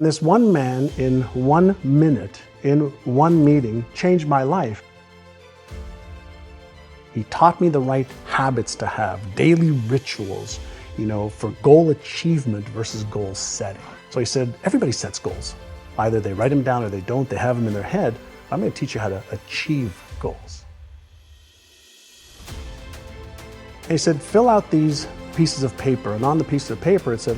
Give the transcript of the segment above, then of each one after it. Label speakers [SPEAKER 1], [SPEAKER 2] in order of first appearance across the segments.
[SPEAKER 1] This one man in 1 minute, in one meeting, changed my life. He taught me the right habits to have, daily rituals, for goal achievement versus goal setting. So he said, everybody sets goals. Either they write them down or they don't, they have them in their head. I'm going to teach you how to achieve goals. And he said, fill out these pieces of paper. And on the piece of paper, it said,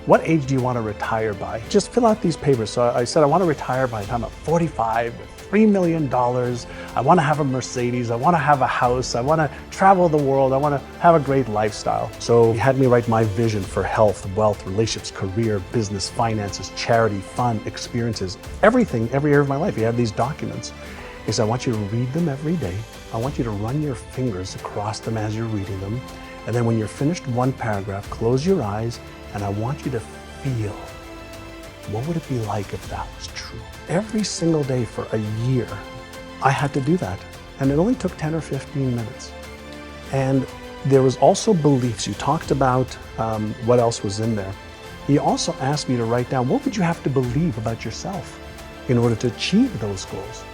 [SPEAKER 1] what age do you want to retire by? Just fill out these papers. So I said, I want to retire by the time I'm 45 with $3 million. I want to have a Mercedes. I want to have a house. I want to travel the world. I want to have a great lifestyle. So he had me write my vision for health, wealth, relationships, career, business, finances, charity, fun, experiences, everything, every area of my life. He had these documents. He said, I want you to read them every day. I want you to run your fingers across them as you're reading them. And then when you're finished one paragraph, close your eyes, and I want you to feel, what would it be like if that was true? Every single day for a year, I had to do that. And it only took 10 or 15 minutes. And there was also beliefs. You talked about what else was in there. He also asked me to write down, what would you have to believe about yourself in order to achieve those goals?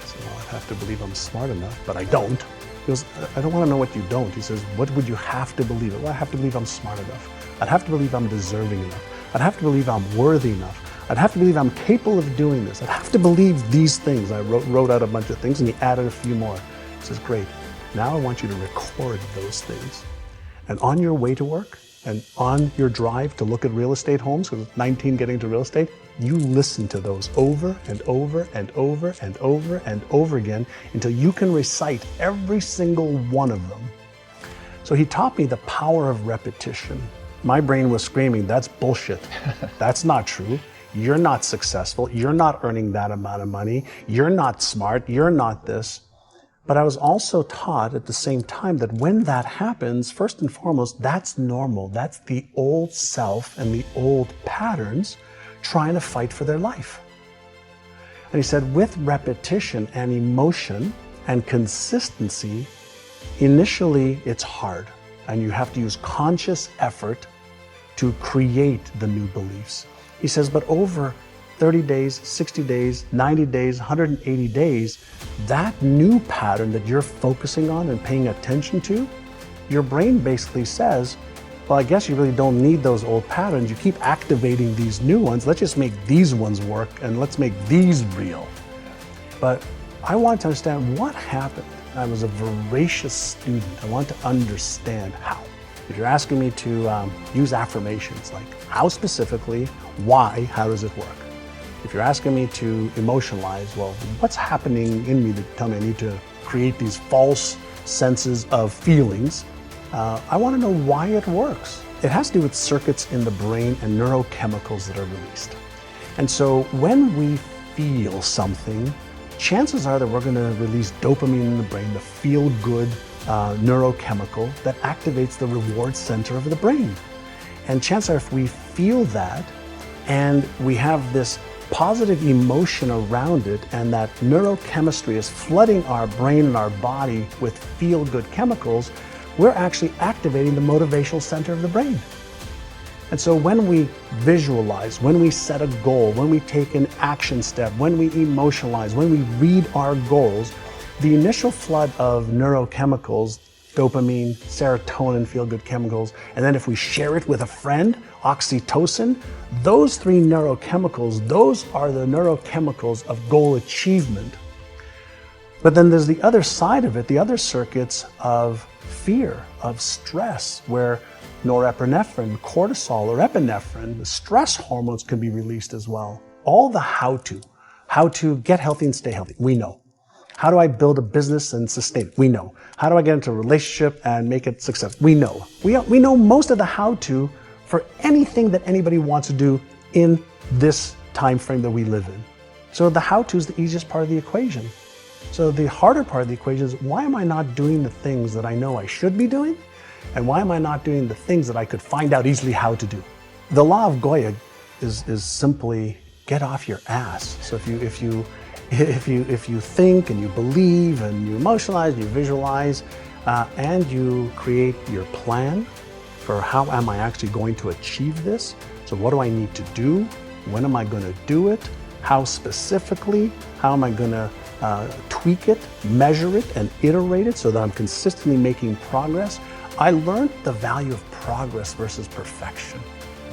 [SPEAKER 1] I said, well, I'd have to believe I'm smart enough, but I don't. He goes, I don't want to know what you don't. He says, what would you have to believe? Well, I have to believe I'm smart enough. I'd have to believe I'm deserving enough. I'd have to believe I'm worthy enough. I'd have to believe I'm capable of doing this. I'd have to believe these things. I wrote out a bunch of things, and he added a few more. He says, great. Now I want you to record those things. And on your way to work and on your drive to look at real estate homes, because 19 getting into real estate, you listen to those over and over and over and over and over again until you can recite every single one of them. So he taught me the power of repetition. My brain was screaming, that's bullshit. That's not true. You're not successful. You're not earning that amount of money. You're not smart. You're not this. But I was also taught at the same time that when that happens, first and foremost, that's normal. That's the old self and the old patterns trying to fight for their life. And he said, with repetition and emotion and consistency, initially it's hard. And you have to use conscious effort to create the new beliefs. He says, but over 30 days, 60 days, 90 days, 180 days, that new pattern that you're focusing on and paying attention to, your brain basically says, well, I guess you really don't need those old patterns. You keep activating these new ones. Let's just make these ones work and let's make these real. But I wanted to understand what happened. I was a voracious student. I want to understand how. If you're asking me to use affirmations, like how specifically, why, how does it work? If you're asking me to emotionalize, well, what's happening in me to tell me I need to create these false senses of feelings? I want to know why it works. It has to do with circuits in the brain and neurochemicals that are released. And so when we feel something, chances are that we're going to release dopamine in the brain, the feel-good neurochemical that activates the reward center of the brain. And chances are if we feel that and we have this positive emotion around it and that neurochemistry is flooding our brain and our body with feel-good chemicals, we're actually activating the motivational center of the brain. And so when we visualize, when we set a goal, when we take an action step, when we emotionalize, when we read our goals, the initial flood of neurochemicals, dopamine, serotonin, feel-good chemicals, and then if we share it with a friend, oxytocin, those three neurochemicals, those are the neurochemicals of goal achievement. But then there's the other side of it, the other circuits of fear, of stress, where norepinephrine, cortisol, or epinephrine, the stress hormones can be released as well. All the how to get healthy and stay healthy, we know. How do I build a business and sustain it? We know. How do I get into a relationship and make it successful? We know. We know most of the how-to for anything that anybody wants to do in this time frame that we live in. So the how-to is the easiest part of the equation. So the harder part of the equation is, why am I not doing the things that I know I should be doing? And why am I not doing the things that I could find out easily how to do? The law of Goya is simply get off your ass. So if you think and you believe and you emotionalize, you visualize, and you create your plan for how am I actually going to achieve this? So what do I need to do? When am I going to do it? How specifically? How am I going to tweak it, measure it, and iterate it so that I'm consistently making progress? I learned the value of progress versus perfection.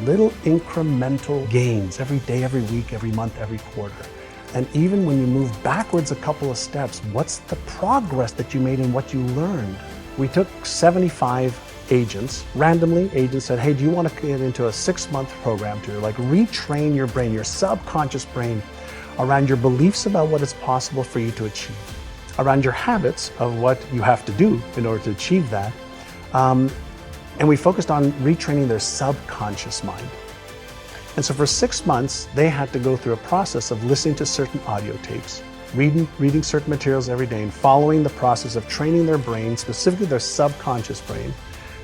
[SPEAKER 1] Little incremental gains every day, every week, every month, every quarter. And even when you move backwards a couple of steps, what's the progress that you made in what you learned? We took 75 agents, randomly agents said, hey, do you want to get into a 6-month program to like retrain your brain, your subconscious brain, around your beliefs about what is possible for you to achieve, around your habits of what you have to do in order to achieve that. And we focused on retraining their subconscious mind. And so for 6 months, they had to go through a process of listening to certain audio tapes, reading certain materials every day, and following the process of training their brain, specifically their subconscious brain,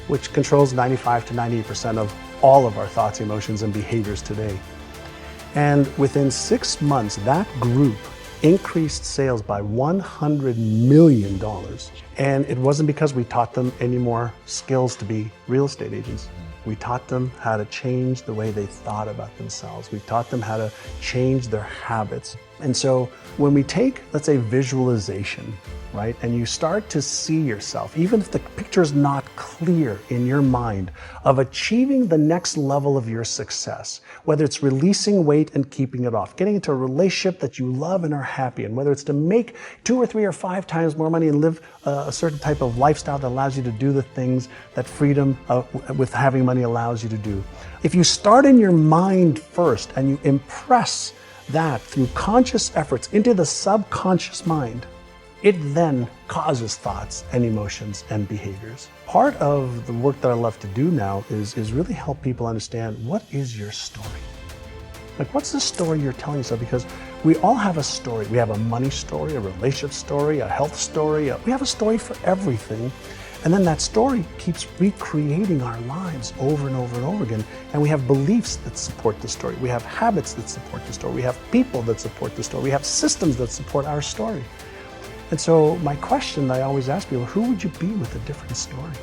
[SPEAKER 1] which controls 95 to 98% of all of our thoughts, emotions, and behaviors today. And within 6 months, that group increased sales by $100 million. And it wasn't because we taught them any more skills to be real estate agents. We taught them how to change the way they thought about themselves. We taught them how to change their habits. And so when we take, let's say, visualization, right, and you start to see yourself, even if the picture is not clear in your mind, of achieving the next level of your success, whether it's releasing weight and keeping it off, getting into a relationship that you love and are happy in, whether it's to make 2 or 3 or 5 times more money and live a certain type of lifestyle that allows you to do the things that freedom with having money allows you to do. If you start in your mind first and you impress that through conscious efforts into the subconscious mind, it then causes thoughts and emotions and behaviors. Part of the work that I love to do now is really help people understand, what is your story? Like, what's the story you're telling yourself? Because we all have a story. We have a money story, a relationship story, a health story. We have a story for everything. And then that story keeps recreating our lives over and over and over again. And we have beliefs that support the story. We have habits that support the story. We have people that support the story. We have systems that support our story. And so my question that I always ask people, who would you be with a different story?